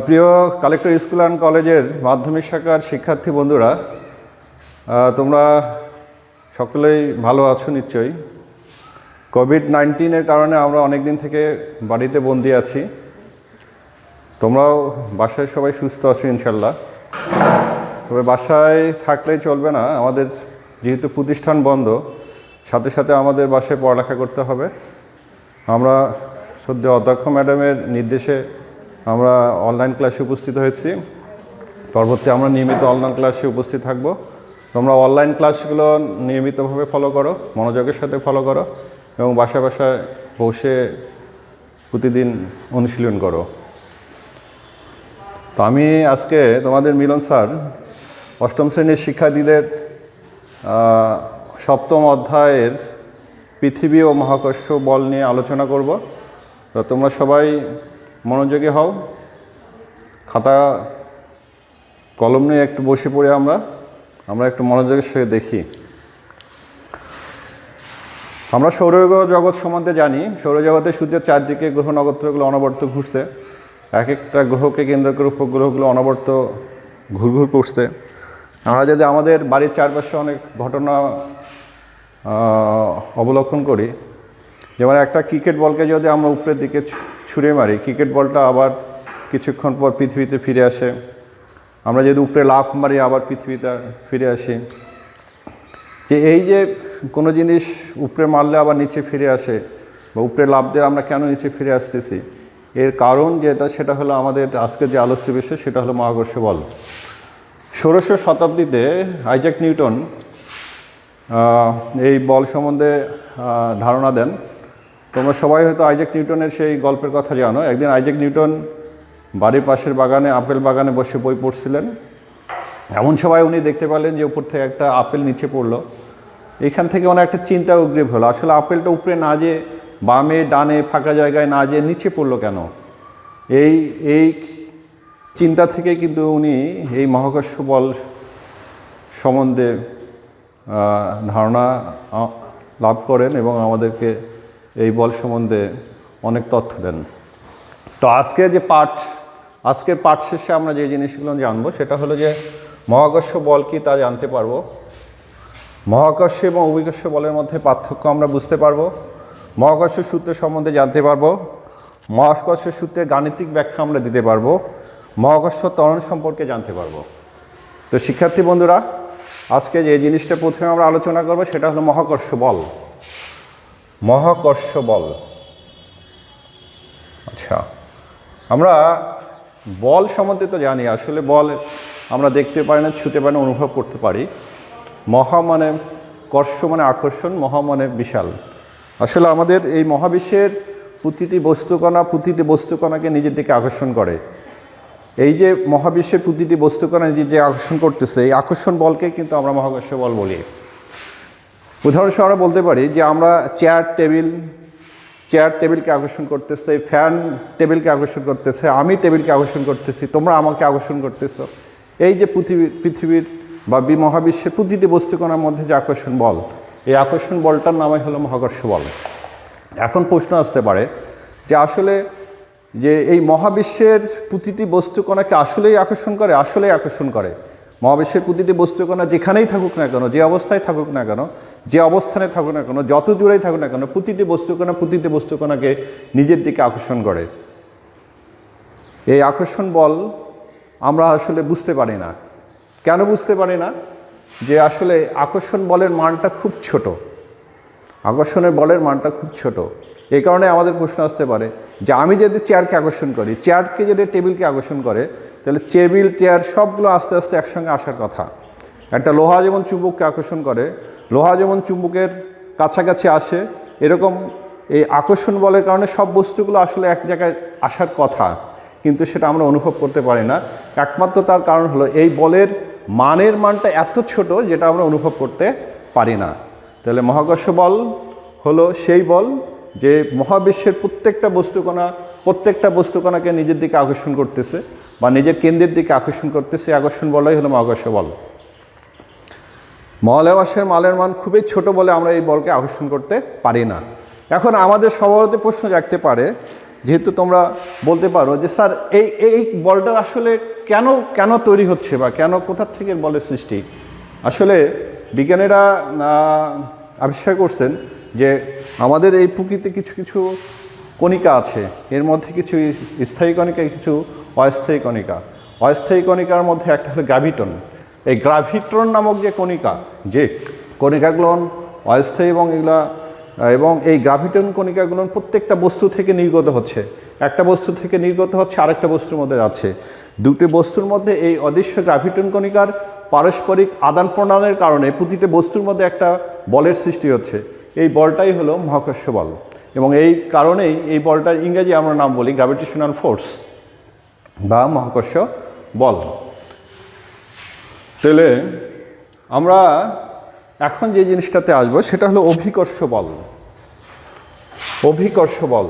প্রিয় collector school and কলেজের মাধ্যমিক শাখার শিক্ষার্থী বন্ধুরা, তোমরা সকলেই ভালো আছো নিশ্চয়ই। কোভিড-19-এর কারণে আমরা অনেক দিন থেকে বাড়িতে বন্দি আছি। তোমরাও বাসায় সবাই সুস্থ আছো ইনশাল্লাহ। তবে বাসায় থাকলেই চলবে না, আমাদের যেহেতু প্রতিষ্ঠান বন্ধ, সাথে সাথে আমাদের বাসায় পড়ালেখা করতে হবে। আমরা সদ্য অধ্যক্ষ ম্যাডামের নির্দেশে আমরা অনলাইন ক্লাসে উপস্থিত হয়েছি। পরবর্তী আমরা নিয়মিত অনলাইন ক্লাসে উপস্থিত থাকব। তোমরা অনলাইন ক্লাসগুলো নিয়মিতভাবে ফলো করো, মনোযোগের সাথে ফলো করো এবং বাসায় বাসায় বসে প্রতিদিন অনুশীলন করো। তো আমি আজকে তোমাদের মিলন স্যার অষ্টম শ্রেণীর শিক্ষার্থীদের সপ্তম অধ্যায়ের পৃথিবী ও মহাকর্ষ বল নিয়ে আলোচনা করব। তো তোমরা সবাই মনোযোগী হও, খাতা কলম নিয়ে একটু বসে পড়ে আমরা একটু মনোযোগের সাথে দেখি। আমরা সৌরজগৎ সম্বন্ধে জানি। সৌরজগতের সূর্যের চারদিকে গ্রহ নক্ষত্রগুলো অনবরত ঘুরছে। এক একটা গ্রহকে কেন্দ্র করে উপগ্রহগুলো অনবরত ঘুরঘুর করছে। আমরা যদি আমাদের বাড়ির চারপাশে অনেক ঘটনা অবলোকন করি, যেমন একটা ক্রিকেট বলকে যদি আমরা উপরের দিকে ছুঁড়ে মারি, ক্রিকেট বলটা আবার কিছুক্ষণ পর পৃথিবীতে ফিরে আসে। আমরা যদি উপরে লাফ মারি, আবার পৃথিবীতে ফিরে আসি। যে এই যে কোনো জিনিস উপরে মারলে আবার নিচে ফিরে আসে, বা উপরে লাফ দিয়ে আমরা কেন নিচে ফিরে আসতেছি, এর কারণ সেটা হলো আমাদের আজকের যে আলোচ্য বিষয়, সেটা হলো মহাকর্ষ বল। 1600 শতাব্দীতে আইজ্যাক নিউটন এই বল সম্বন্ধে ধারণা দেন। তোমরা সবাই হয়তো আইজ্যাক নিউটনের সেই গল্পের কথা জানো। একদিন আইজ্যাক নিউটন বাড়ির পাশের বাগানে, আপেল বাগানে বসে বই পড়ছিলেন। এমন সময় উনি দেখতে পেলেন যে উপর থেকে একটা আপেল নিচে পড়লো। এখান থেকে ওনার একটা চিন্তা উদ্গ্রীব হলো, আসলে আপেলটা উপরে না যেয়ে বামে ডানে ফাঁকা জায়গায় না যেয়ে নিচে পড়লো কেন। এই চিন্তা থেকে কিন্তু উনি এই মহাকর্ষ বল সম্বন্ধে ধারণা লাভ করেন এবং আমাদেরকে এই বল সম্বন্ধে অনেক তথ্য দেন। তো আজকের পাঠ শেষে আমরা যে জিনিসগুলো জানবো, সেটা হলো যে মহাকর্ষ বল কি তা জানতে পারবো। মহাকর্ষ এবং অভিকর্ষ বলের মধ্যে পার্থক্য আমরা বুঝতে পারবো। মহাকর্ষ সূত্র সম্বন্ধে জানতে পারবো। মহাকর্ষ সূত্রের গাণিতিক ব্যাখ্যা আমরা দিতে পারবো। মহাকর্ষ ত্বরণ সম্পর্কে জানতে পারবো। তো শিক্ষার্থী বন্ধুরা, আজকে যে জিনিসটা প্রথমে আমরা আলোচনা করবো, সেটা হলো মহাকর্ষ বল। মহাকর্ষ বল। আচ্ছা, আমরা বল সম্বন্ধে তো জানি। আসলে বল আমরা দেখতে পারি না, ছুঁতে পারি না, অনুভব করতে পারি। মহা মানে কর্ষ মানে আকর্ষণ, মহা মানে বিশাল। আসলে আমাদের এই মহাবিশ্বের প্রতিটি বস্তুকণাকে নিজের দিকে আকর্ষণ করে। এই যে মহাবিশ্বের প্রতিটি বস্তুকণা নিজের যে আকর্ষণ করতেছে, এই আকর্ষণ বলকে কিন্তু আমরা মহাকর্ষ বল বলি। উদাহরণস্বরূপ আমরা বলতে পারি যে আমরা চেয়ার টেবিলকে আকর্ষণ করতেছে, ফ্যান টেবিলকে আকর্ষণ করতেছে, আমি টেবিলকে আকর্ষণ করতেছি, তোমরা আমাকে আকর্ষণ করতেছ। এই যে পৃথিবীর বা মহাবিশ্বের প্রতিটি বস্তুকণার মধ্যে যে আকর্ষণ বল, এই আকর্ষণ বলটার নামই হলো মহাকর্ষ বল। এখন প্রশ্ন আসতে পারে যে আসলে যে এই মহাবিশ্বের প্রতিটি বস্তুকণাকে আসলেই আকর্ষণ করে। মহাবিশ্বের প্রতিটি বস্তুকণা যেখানেই থাকুক না কেন, যে অবস্থায় থাকুক না কেন, যে অবস্থানে থাকুক না কেন, যত দূরেই থাকুক না কেন, প্রতিটি বস্তুকণাকে নিজের দিকে আকর্ষণ করে। এই আকর্ষণ বল আমরা আসলে বুঝতে পারি না। কেন বুঝতে পারি না? যে আসলে আকর্ষণ বলের মানটা খুব ছোট। আকর্ষণের বলের মানটা খুব ছোট। এই কারণে আমাদের প্রশ্ন আসতে পারে যে আমি যদি চেয়ারকে আকর্ষণ করি, চেয়ারকে যদি টেবিলকে আকর্ষণ করে, তাহলে টেবিল চেয়ার সবগুলো আস্তে আস্তে একসঙ্গে আসার কথা। একটা লোহা যেমন চুম্বককে আকর্ষণ করে, লোহা যেমন চুম্বকের কাছাকাছি আসে, এরকম এই আকর্ষণ বলের কারণে সব বস্তুগুলো আসলে এক জায়গায় আসার কথা, কিন্তু সেটা আমরা অনুভব করতে পারি না। একমাত্র তার কারণ হলো এই বলের মানটা এত ছোট যেটা আমরা অনুভব করতে পারি না। তাহলে মহাকর্ষ বল হলো সেই বল যে মহাবিশ্বের প্রত্যেকটা বস্তুকণাকে নিজের দিকে আকর্ষণ করতেছে বা নিজের কেন্দ্রের দিকে আকর্ষণ করতেছে। আকর্ষণ বলাই হলো মহাকর্ষ বল। মহাকাশের মালের মান খুবই ছোট বলে আমরা এই বলকে আকর্ষণ করতে পারি না। এখন আমাদের স্বভাবতই প্রশ্ন জাগতে পারে যেহেতু তোমরা বলতে পারো যে স্যার এই এই বলটা আসলে কেন কেন তৈরি হচ্ছে বা কেন কোথা থেকে বলের সৃষ্টি, আসলে বিজ্ঞানীরা আবিষ্কার করছেন যে আমাদের এই প্রকৃতিতে কিছু কিছু কণিকা আছে, এর মধ্যে কিছু স্থায়ী কণিকা, কিছু অস্থায়ী কণিকা। অস্থায়ী কণিকার মধ্যে একটা হলো গ্র্যাভিটন। এই গ্র্যাভিটন নামক যে কণিকা, যে কণিকাগুলো অস্থায়ী এবং এই গ্র্যাভিটন কণিকাগুলো প্রত্যেকটা বস্তু থেকে নির্গত হচ্ছে, একটা বস্তু থেকে নির্গত হচ্ছে আরেকটা বস্তুর মধ্যে যাচ্ছে। দুটি বস্তুর মধ্যে এই অদৃশ্য গ্র্যাভিটন কণিকার পারস্পরিক আদান প্রদানের কারণে প্রতিটি বস্তুর মধ্যে একটা বলের সৃষ্টি হচ্ছে। এই বলটাই হলো মহাকর্ষ বল, এবং এই কারণেই এই বলটার ইংরেজি আমরা নাম বলি গ্র্যাভিটেশনাল ফোর্স বা মহাকর্ষ বল। তাহলে আমরা এখন যে জিনিসটাতে আসবো সেটা হলো অভিকর্ষ বল। অভিকর্ষ বল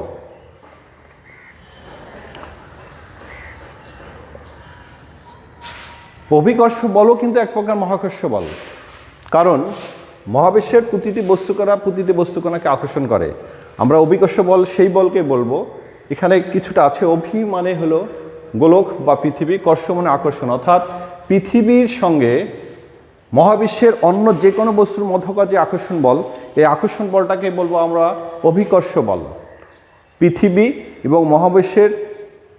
অভিকর্ষ বলও কিন্তু এক প্রকার মহাকর্ষ বল, কারণ মহাবিশ্বের প্রতিটি বস্তুকণাকে আকর্ষণ করে। আমরা অভিকর্ষ বল সেই বলকে বলবো, এখানে কিছুটা আছে। অভি মানে হলো গোলক বা পৃথিবী, কর্ষ মানে আকর্ষণ, অর্থাৎ পৃথিবীর সঙ্গে মহাবিশ্বের অন্য যে কোনো বস্তুর মধ্যকার যে আকর্ষণ বল, এই আকর্ষণ বলটাকে বলবো আমরা অভিকর্ষ বল। পৃথিবী এবং মহাবিশ্বের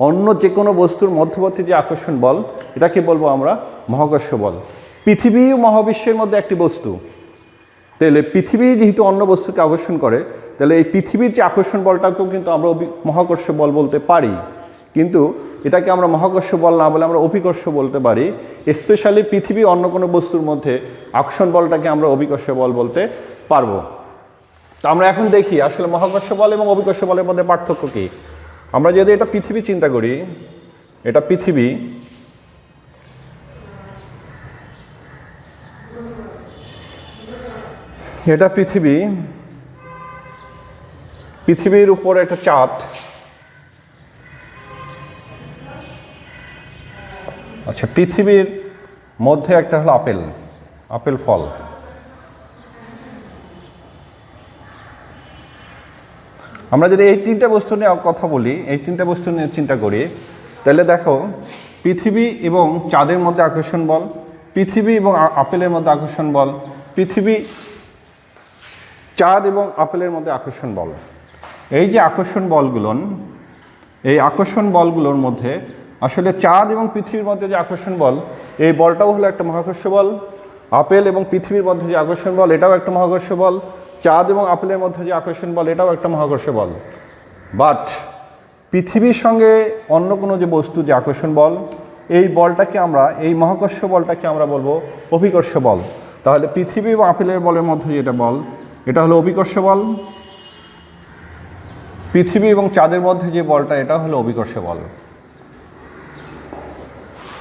অন্য যে কোনো বস্তুর মধ্যবর্তী যে আকর্ষণ বল, এটাকে বলবো আমরা মহাকর্ষ বল। পৃথিবী ও মহাবিশ্বের মধ্যে একটি বস্তু, তাহলে পৃথিবী যেহেতু অন্য বস্তুকে আকর্ষণ করে, তাহলে এই পৃথিবীর যে আকর্ষণ বলটাকেও কিন্তু আমরা মহাকর্ষ বল বলতে পারি। কিন্তু এটাকে আমরা মহাকর্ষ বল না বলে আমরা অভিকর্ষ বলতে পারি। স্পেশালি পৃথিবী অন্য কোনো বস্তুর মধ্যে আকর্ষণ বলটাকে আমরা অভিকর্ষ বল বলতে পারবো। তো আমরা এখন দেখি আসলে মহাকর্ষ বল এবং অভিকর্ষ বলের মধ্যে পার্থক্য কী। আমরা যদি এটা পৃথিবী চিন্তা করি, এটা পৃথিবী, এটা পৃথিবীর উপরে একটা চাঁদ, আচ্ছা পৃথিবীর মধ্যে একটা হলো আপেল ফল। আমরা যদি এই তিনটা বস্তু নিয়ে কথা বলি, এই তিনটা বস্তু নিয়ে চিন্তা করি, তাহলে দেখো পৃথিবী এবং চাঁদের মধ্যে আকর্ষণ বল, পৃথিবী এবং আপেলের মধ্যে আকর্ষণ বল, পৃথিবী, চাঁদ এবং আপেলের মধ্যে আকর্ষণ বল। এই যে আকর্ষণ বলগুলো, এই আকর্ষণ বলগুলোর মধ্যে আসলে চাঁদ এবং পৃথিবীর মধ্যে যে আকর্ষণ বল, এই বলটাও হলো একটা মহাকর্ষ বল। আপেল এবং পৃথিবীর মধ্যে যে আকর্ষণ বল, এটাও একটা মহাকর্ষ বল। চাঁদ এবং আপেলের মধ্যে যে আকর্ষণ বল, এটাও একটা মহাকর্ষ বল। বাট পৃথিবীর সঙ্গে অন্য কোনো যে বস্তু যে আকর্ষণ বল, এই বলটাকে আমরা, এই মহাকর্ষ বলটাকে আমরা বলবো অভিকর্ষ বল। তাহলে পৃথিবী এবং আপেলের বলের মধ্যে যেটা বল, এটা হলো অভিকর্ষ বল। পৃথিবী এবং চাঁদের মধ্যে যে বলটা, এটা হলো অভিকর্ষ বল।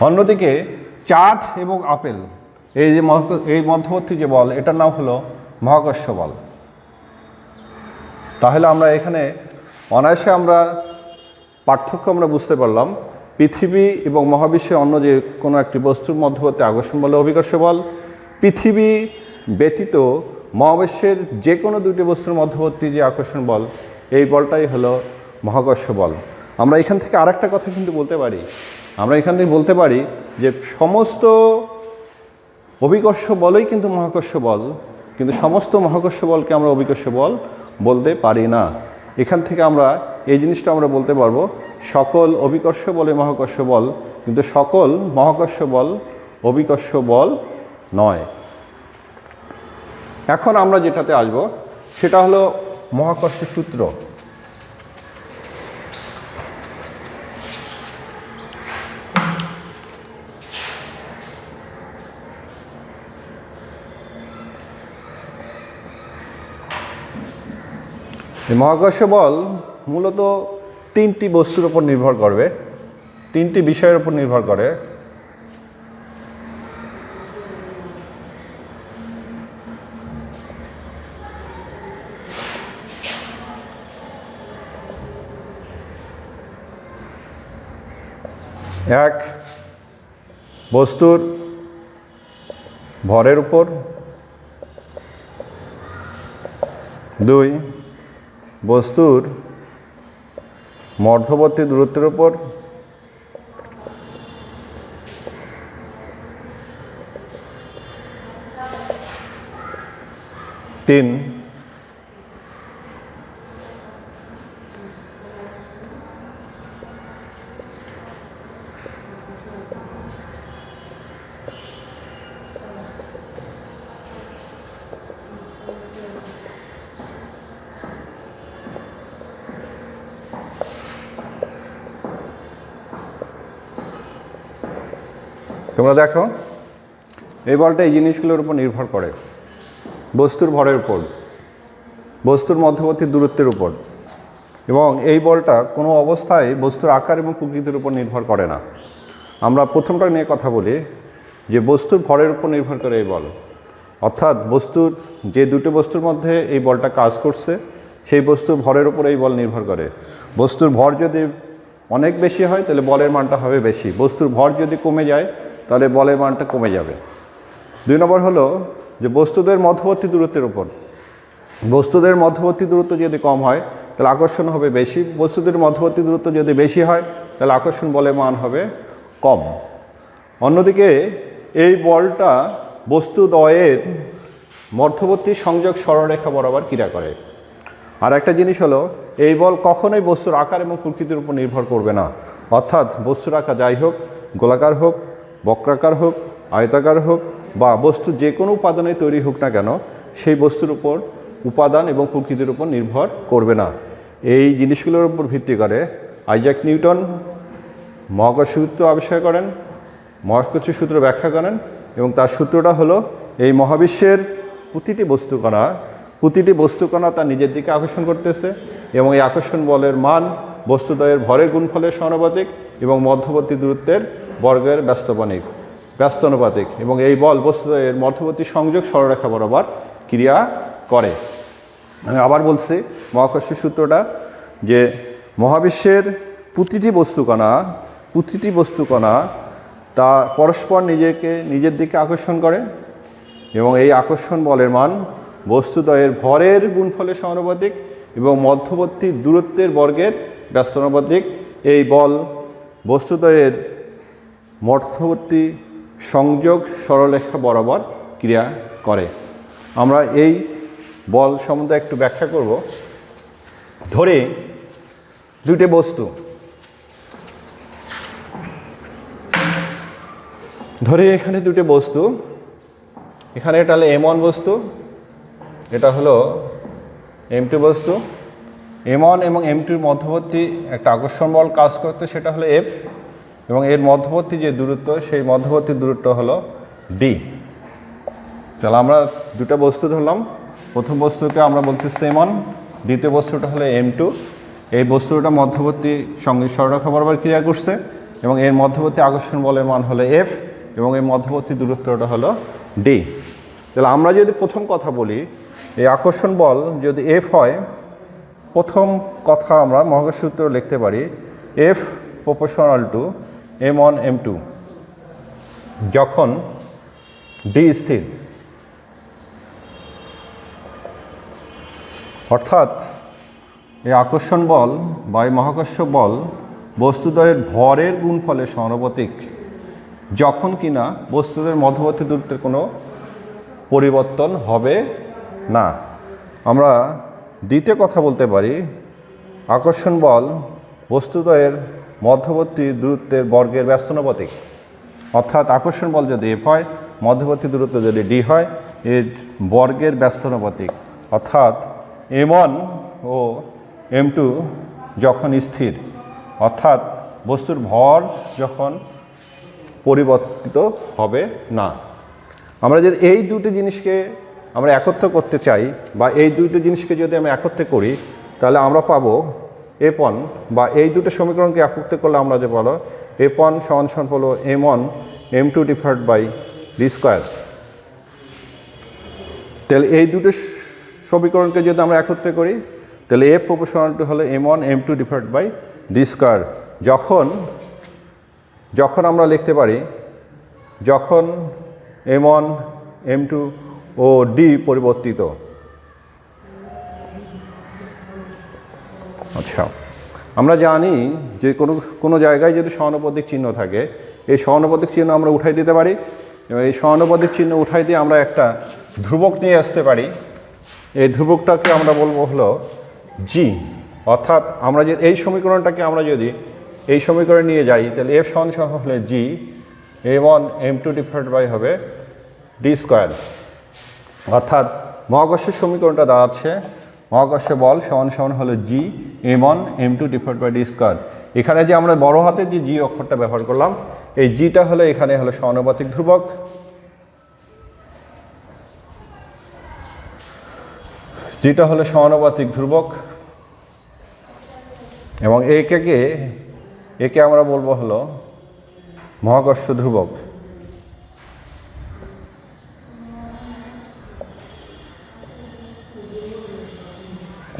অন্যদিকে চাঁদ এবং আপেল, এই যে এই মধ্যবর্তী যে বল, এটার নাম হলো মহাকর্ষ বল। তাহলে আমরা এখানে অনায়াসে আমরা পার্থক্য আমরা বুঝতে পারলাম। পৃথিবী এবং মহাবিশ্বের অন্য যে কোনো একটি বস্তুর মধ্যবর্তী আকর্ষণ বলে অভিকর্ষ বল। পৃথিবী ব্যতীত মহাবিশ্বের যে কোনো দুটি বস্তুর মধ্যবর্তী যে আকর্ষণ বল, এই বলটাই হলো মহাকর্ষ বল। আমরা এখান থেকে আরেকটা কথা কিন্তু বলতে পারি, আমরা এখান থেকে বলতে পারি যে সমস্ত অভিকর্ষ বলই কিন্তু মহাকর্ষ বল, কিন্তু সমস্ত মহাকর্ষ বলকে আমরা অভিকর্ষ বল বলতে পারি না। এখান থেকে আমরা এই জিনিসটা আমরা বলতে পারবো, সকল অভিকর্ষ বলে মহাকর্ষ বল, কিন্তু সকল মহাকর্ষ বল অভিকর্ষ বল নয়। এখন আমরা যেটাতে আসবো সেটা হলো মহাকর্ষ সূত্র। এই মহাকর্ষ বল মূলত তিনটি বস্তুর উপর নির্ভর করবে, তিনটি বিষয়ের উপর নির্ভর করে। এক, বস্তুর ভরের উপর। দুই, বস্তুর মধ্যবর্তী দূরত্বের উপর তিন তোমরা দেখো এই বলটা এই জিনিসগুলোর উপর নির্ভর করে, বস্তুর ভরের উপর, বস্তুর মধ্যবর্তী দূরত্বের উপর, এবং এই বলটা কোনো অবস্থায় বস্তুর আকার এবং প্রকৃতির উপর নির্ভর করে না। আমরা প্রথমটা নিয়ে কথা বলি যে বস্তুর ভরের উপর নির্ভর করে এই বল, অর্থাৎ বস্তুর যে দুটো বস্তুর মধ্যে এই বলটা কাজ করছে সেই বস্তুর ভরের উপর এই বল নির্ভর করে। বস্তুর ভর যদি অনেক বেশি হয় তাহলে বলের মানটা হবে বেশি, বস্তুর ভর যদি কমে যায় তাহলে বলের মানটা কমে যাবে। 2 নম্বর হলো যে বস্তুদের মধ্যবর্তী দূরত্বের উপর, বস্তুদের মধ্যবর্তী দূরত্ব যদি কম হয় তাহলে আকর্ষণ হবে বেশি, বস্তুদের মধ্যবর্তী দূরত্ব যদি বেশি হয় তাহলে আকর্ষণ বলের মান হবে কম। অন্যদিকে এই বলটা বস্তুদ্বয়ের মধ্যবর্তী সংযোগ সরলরেখা বরাবর ক্রিয়া করে। আর একটা জিনিস হলো এই বল কখনোই বস্তুর আকার এবং প্রকৃতির উপর নির্ভর করবে না, অর্থাৎ বস্তুর আকার যাই হোক, গোলাকার হোক, বক্রাকার হোক, আয়তাকার হোক বা বস্তু যে কোনো উপাদানে তৈরি হোক না কেন সেই বস্তুর উপর উপাদান এবং প্রকৃতির উপর নির্ভর করবে না। এই জিনিসগুলোর উপর ভিত্তি করে আইজ্যাক নিউটন মহাকর্ষ সূত্র আবিষ্কার করেন, মহাকর্ষ সূত্র ব্যাখ্যা করেন, এবং তার সূত্রটা হলো এই মহাবিশ্বের প্রতিটি বস্তুকণা তার নিজের দিকে আকর্ষণ করতেছে এবং এই আকর্ষণ বলের মান বস্তুদ্বয়ের ভরের গুণফলের সমানুপাতিক এবং মধ্যবর্তী দূরত্বের বর্গের ব্যস্তানুপাতিক, এবং এই বল বস্তুদ্বয়ের মধ্যবর্তী সংযোগ সরলরেখা বরাবর ক্রিয়া করে। আমি আবার বলছি মহাকর্ষ সূত্রটা যে মহাবিশ্বের প্রতিটি বস্তুকণা তা পরস্পর নিজের দিকে আকর্ষণ করে এবং এই আকর্ষণ বলের মান বস্তুদ্বয়ের ভরের গুণফলের সমানুপাতিক এবং মধ্যবর্তী দূরত্বের বর্গের ব্যস্তানুপাতিক। এই বল বস্তুদ্বয়ের মধ্যবর্তী সংযোগ সরলরেখা বরাবর ক্রিয়া করে। আমরা এই বল সম্বন্ধে একটু ব্যাখ্যা করব। ধরে দুটি বস্তু, এখানে দুটি বস্তু, এখানে এটা হলো M1 বস্তু, এটা হলো M2 বস্তু। M1 এবং M2-র মধ্যবর্তী একটা আকর্ষণ বল কাজ করতে, সেটা হলো F, এবং এর মধ্যবর্তী যে দূরত্ব সেই মধ্যবর্তী দূরত্ব হলো D। তাহলে আমরা দুটো বস্তু ধরলাম, প্রথম বস্তুকে আমরা বলতেছি M1, দ্বিতীয় বস্তুটা হলো M2। এই বস্তুটা মধ্যবর্তী সংযোগ সরলরেখা বরাবর ক্রিয়া করছে এবং এর মধ্যবর্তী আকর্ষণ বলের মান হলো F এবং এর মধ্যবর্তী দূরত্বটা হলো D। তাহলে আমরা যদি প্রথম কথা বলি, এই আকর্ষণ বল যদি F হয়, প্রথম কথা আমরা মহাকর্ষ সূত্র লিখতে পারি F proportional to M1 M2 যখন D স্থির, অর্থাৎ এই আকর্ষণ বল বা এই মহাকর্ষ বল বস্তুদ্বয়ের ভরের গুণফলের সমানুপাতিক যখন কিনা বস্তুদের মধ্যবর্তী দূরত্বের কোনো পরিবর্তন হবে না। আমরা দ্বিতীয় কথা বলতে পারি আকর্ষণ বল বস্তুদ্বয়ের মধ্যবর্তী দূরত্বের বর্গের ব্যস্তানুপাতিক, অর্থাৎ আকর্ষণ বল যদি F হয়, মধ্যবর্তী দূরত্ব যদি D হয়, এর বর্গের ব্যস্তানুপাতিক, অর্থাৎ M1 ও M2 যখন স্থির, অর্থাৎ বস্তুর ভর যখন পরিবর্তিত হবে না। আমরা যদি এই দুটি জিনিসকে আমরা একত্র করতে চাই বা এই দুটো জিনিসকে যদি আমরা একত্রে করি তাহলে আমরা পাবো F1, বা এই দুটো সমীকরণকে একত্রে করলে আমরা যে বলো F1 সমান হলো M1 M2 divide by D square. তাহলে এই দুটো সমীকরণকে যদি আমরা একত্রে করি তাহলে F প্রপোর্শনাল টু হলো M1 M2 divide by D square. যখন আমরা লিখতে পারি যখন M1 M2 ও D পরিবর্তিত। আচ্ছা, আমরা জানি যে কোনো জায়গায় যদি সমানুপাতিক চিহ্ন থাকে, এই সমানুপাতিক চিহ্ন আমরা উঠাই দিতে পারি এবং এই সমানুপাতিক চিহ্ন উঠাই দিয়ে আমরা একটা ধ্রুবক নিয়ে আসতে পারি। এই ধ্রুবকটাকে আমরা বলবো হলো জি। অর্থাৎ আমরা যে এই সমীকরণটাকে আমরা যদি এই সমীকরণে নিয়ে যাই, তাহলে এফ সমান সমান হলে G m1 m2 divide by হবে ডি স্কোয়ার। অর্থাৎ মহাকর্ষের সমীকরণটা দাঁড়াচ্ছে মহাকর্ষ বল সমান সমান হলো G m1 m2 divide by D square. এখানে যে আমরা বড় হাতে যে জি অক্ষরটা ব্যবহার করলাম, এই জিটা হলো এখানে হলো সমানুপাতিক ধ্রুবক। যেটা হলো সমানুপাতিক ধ্রুবক এবং একে আমরা বলবো হলো মহাকর্ষ ধ্রুবক।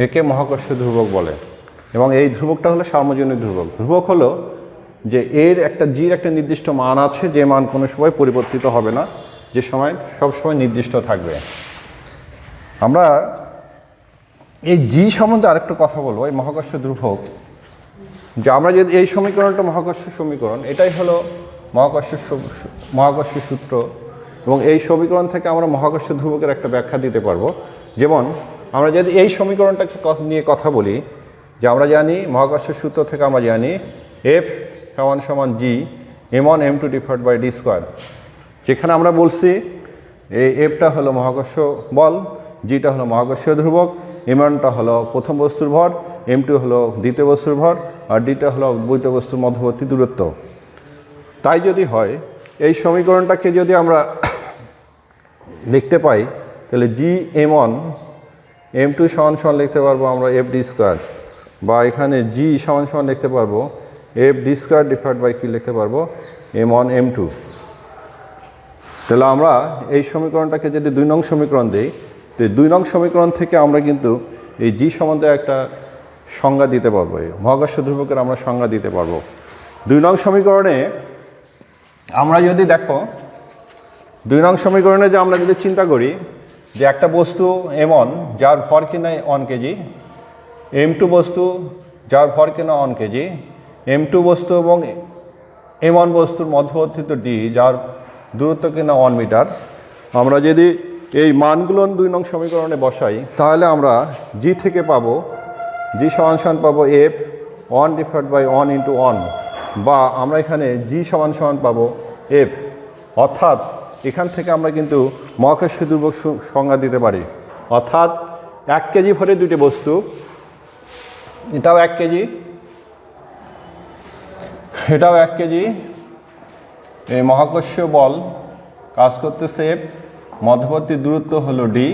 একে মহাকর্ষ ধ্রুবক বলে এবং এই ধ্রুবকটা হলো সার্বজনীন ধ্রুবক। ধ্রুবক হলো যে এর একটা জির একটা নির্দিষ্ট মান আছে, যে মান কোনো সময় পরিবর্তিত হবে না, যে সময় সবসময় নির্দিষ্ট থাকবে। আমরা এই জি সম্বন্ধে আরেকটু কথা বলবো। এই মহাকর্ষ ধ্রুবক, যে আমরা যদি এই সমীকরণটা মহাকর্ষ সমীকরণ, এটাই হলো মহাকর্ষ সূত্র এবং এই সমীকরণ থেকে আমরা মহাকর্ষ ধ্রুবকের একটা ব্যাখ্যা দিতে পারবো। যেমন আমরা যদি এই সমীকরণটাকে নিয়ে কথা বলি, যে আমরা জানি মহাকর্ষ সূত্র থেকে আমরা জানি এফ সমান সমান G m1 m2 divide by D square. যেখানে আমরা বলছি এই এফটা হলো মহাকর্ষ বল, জিটা হলো মহাকর্ষীয় ধ্রুবক, m1টা হলো প্রথম বস্তুর ভর, m2 হলো দ্বিতীয় বস্তুর ভর, আর ডিটা হলো দ্বৈত বস্তুর মধ্যবর্তী দূরত্ব। তাই যদি হয়, এই সমীকরণটাকে যদি আমরা লিখতে পাই, তাহলে জি m1 m2 সমান সমান লিখতে পারবো আমরা এফ ডি স্কোয়ার, বা এখানে জি সমান সমান লিখতে পারবো F D square divide by কি লিখতে পারবো m1 m2। তাহলে আমরা এই সমীকরণটাকে যদি 2 নং সমীকরণ দিই, তো 2 নং সমীকরণ থেকে আমরা কিন্তু এই জি সম্বন্ধে একটা সংজ্ঞা দিতে পারবো, এই মহাকর্ষ ধ্রুবকের আমরা সংজ্ঞা দিতে পারবো। 2 নং সমীকরণে আমরা যদি দেখো, 2 নং সমীকরণে যে আমরা যদি চিন্তা করি যে একটা বস্তু m1 যার ভর কিনা 1 কেজি, m2 বস্তু যার ভর কিনা 1 কেজি, m2 বস্তু এবং m1 বস্তুর মধ্যবর্তী ডি যার দূরত্ব কিনা 1 মিটার। আমরা যদি এই মানগুলো 2 নং সমীকরণে বসাই, তাহলে আমরা জি থেকে পাবো জি সমান সমান পাবো এফ 1 ডিভাইড বাই 1 ইন্টু 1, বা আমরা এখানে জি সমান সমান পাবো এফ। অর্থাৎ এখান থেকে আমরা কিন্তু মহাকর্ষ ধ্রুবক সংজ্ঞা দিতে পারি। অর্থাৎ 1 কেজি ভরে দুটি বস্তু, এটাও 1 কেজি, এটাও 1 কেজি, এই মহাকর্ষীয় বল কাজ করতেছে এফ, মধ্যবর্তী দূরত্ব হলো ডি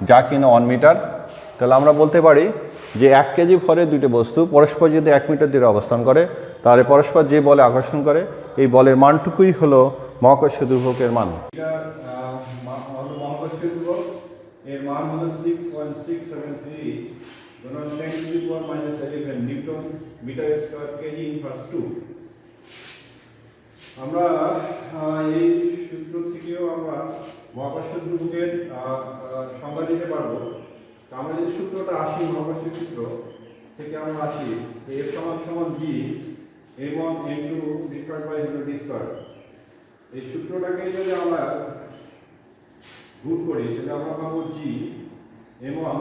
যা কিনা 1 মিটার। তাহলে আমরা বলতে পারি যে 1 কেজি ভরে দুটি বস্তু পরস্পর যদি 1 মিটার দূরে অবস্থান করে, তাহলে পরস্পর যে বলে আকর্ষণ করে এই বলের মানটুকুই হলো মহাকর্ষ ধ্রুবকের মান। মহাকর্ষীয় ধ্রুবক এর মান হলো 6.673 গুণন 10⁻⁻11 newton metre square K G inverse 2। আমরা এই সূত্র থেকেও আমরা মহাকর্ষ ধ্রুবকের সংজ্ঞা দিতে পারবো। আমরা যদি সূত্রটা আসি, মহাকর্ষ সূত্র থেকে আমরা আসি এফ সমান সমান G m1 m2 divide by D square. এই সূত্রটাকে যদি আমরা গুণ করি, তাহলে আমরা পাবো জি m1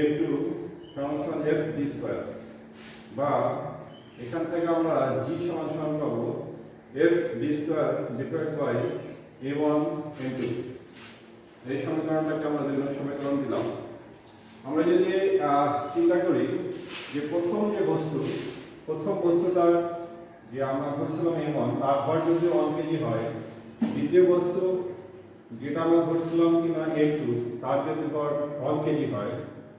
m2 সমান সমান এফ ডি স্কয়ার, বা এখান থেকে আমরা জি সমান সমান পাবো F D square divide by a1 m2। এই সমীকরণটাকে আমরা 2 নং সমীকরণ দিলাম। আমরা যদি চিন্তা করি যে প্রথম বস্তুটা যে আমরা ধরছিলাম m1, তার ভর যদি 1 কেজি হয়, দ্বিতীয় বস্তু যেটা আমরা ধরছিলাম কিনা m2, তার যদি ভর 1 কেজি হয়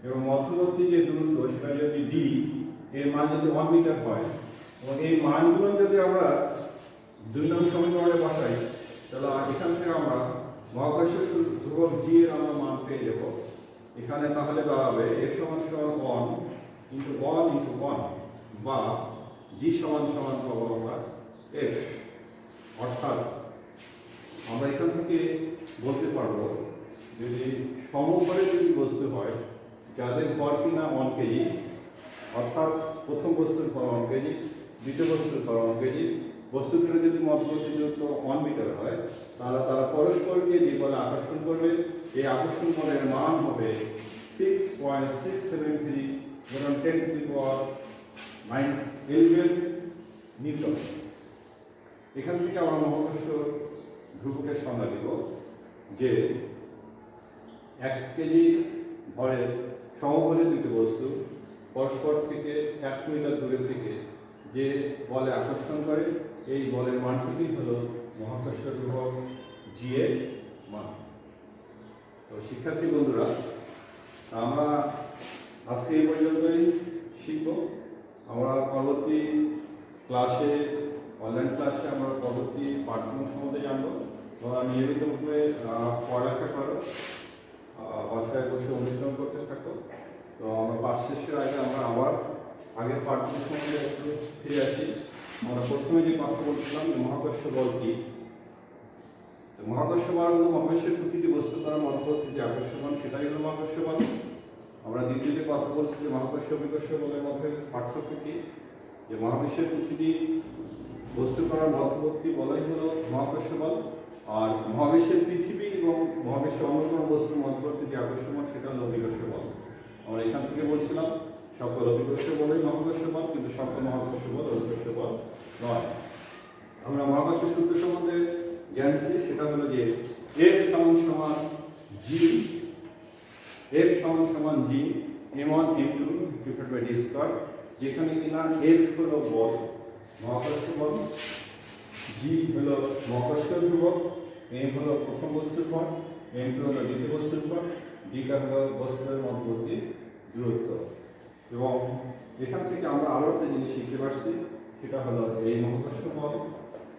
এবং মধ্যবর্তী যে দূরত্ব সেটা যদি d, এর মান যদি 1 মিটার হয়, এবং এই মানগুলো যদি আমরা 2 নং সমীকরণে বসাই, তাহলে এখান থেকে আমরা মহাকর্ষ ধ্রুবক জি এর আমরা মান পেয়ে যাব। এখানে তাহলে দাঁড়াবে এফ সমান সমান 1 ইন্টু 1, বা জি সমান সমান পাবো আমরা এফ। অর্থাৎ আমরা এখান থেকে বলতে পারবো যদি সমভরে যদি বস্তু হয় যাদের ভর কিনা 1 কেজি, অর্থাৎ প্রথম বস্তুর ভর 1 কেজি, দ্বিতীয় বস্তুর ভর 1 কেজি। বস্তু দুটো যদি মধ্যবর্তী দূরত্ব 1 মিটার হয়, তাহলে তারা পরস্পরকে যে বলে আকর্ষণ করবে, এই আকর্ষণ বলের মান হবে 6.673 গুণন 10 টু দি পাওয়ার 9 11 নিউটন। এখান থেকে আমরা মহাকর্ষ ধ্রুবকের সংজ্ঞা দিব যে 1 কেজি ভরের সমভরের দুটি বস্তু পরস্পর থেকে 1 মিটার দূরে থেকে যে বলে আকর্ষণ করে, এই বলের মানটি হলো মহাকর্ষ ধ্রুবক জি এর মান। তো শিক্ষার্থী বন্ধুরা, আমরা আজকে এই পর্যন্তই শিখব। আমরা পরবর্তী ক্লাসে, অনলাইন ক্লাসে আমরা পরবর্তী পাঠ্যক্রম সম্বন্ধে জানবো। তোমরা নিয়মিতভাবে পড়ালেখা করো, বাসায় বসে অনুশীলন করতে থাকো। তো আমরা পাঠ শেষের আগে আমরা আবার আগের পাঠ্যক্রম সম্বন্ধে একটু ফিরে আসি। আমরা প্রথমে যে কথা বলছিলাম যে মহাকর্ষ বল কি। মহাকর্ষ বল হলো মহাবিশ্বের প্রতিটি বস্তু দ্বারা মধ্যবর্তী যে আকর্ষণ, সেটাই হলো মহাকর্ষ বল। আমরা দ্বিতীয় যে কথা বলছি যে মহাকর্ষ বিকর্ষ বলের মধ্যে পার্থক্য কি, যে মহাবিশ্বের প্রতিটি বস্তু দ্বারা মধ্যবর্তী বলাই হলো মহাকর্ষ বল, আর মহাবিশ্বের পৃথিবী এবং মহাবিশ্বের অন্য কোনো বস্তুর মধ্যবর্তী যে আকর্ষণ সেটা হলো বিকর্ষ বল। আমরা এখান থেকে বলছিলাম সকল অভিকর্ষ বলই মহাকর্ষ বল, কিন্তু সকল মহাকর্ষ বল অভিকর্ষ বল নয়। আমরা মহাকর্ষ সূত্র সম্বন্ধে জানছি, সেটা হলো যে F সমান G, F সমান G m1 m2 divided by d square, যেখানে কিনা F হলো বল, মহাকর্ষ বল, G হলো মহাকর্ষ ধ্রুবক, m হলো প্রথম বস্তুর ভর, m2 হলো দ্বিতীয় বস্তুর ভর, d টা হলো বস্তুর মধ্যবর্তী দূরত্ব। এবং এখান থেকে আমরা আরো একটা জিনিস শিখতে পারছি, সেটা হলো এই মহাকর্ষ বল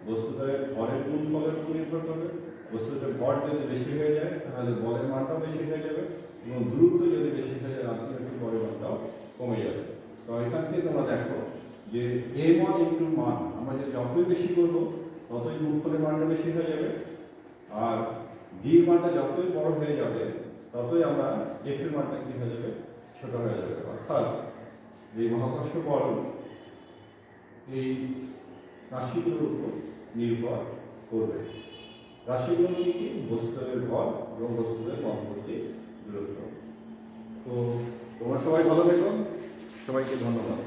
বস্তুটার ভরের গুণফলের উপর নির্ভর করবে। বস্তুটার ভর যদি বেশি হয়ে যায় তাহলে বলের মানটাও বেশি হয়ে যাবে, এবং দূরত্ব যদি বেশি হয়ে যায় তাহলে বলের মানটাও কমে যাবে। তো এখান থেকে তোমরা দেখো যে m1 m2 মান আমরা যতই বেশি করব ততই গুণফলের মানটা বেশি হয়ে যাবে, আর d এর মানটা যতই বড় হয়ে যাবে ততই আমরা f এর মানটা কি হয়ে যাবে, ছোট হয়ে যাবে। অর্থাৎ যে মহাকর্ষ বল এই রাশিগুলোর উপর নির্ভর করবে। রাশিগুলো কি কি? বস্তুর ভর এবং বস্তুর মধ্যবর্তী দূরত্ব। তো তোমরা সবাই ভালো থেকো, সবাইকে ধন্যবাদ।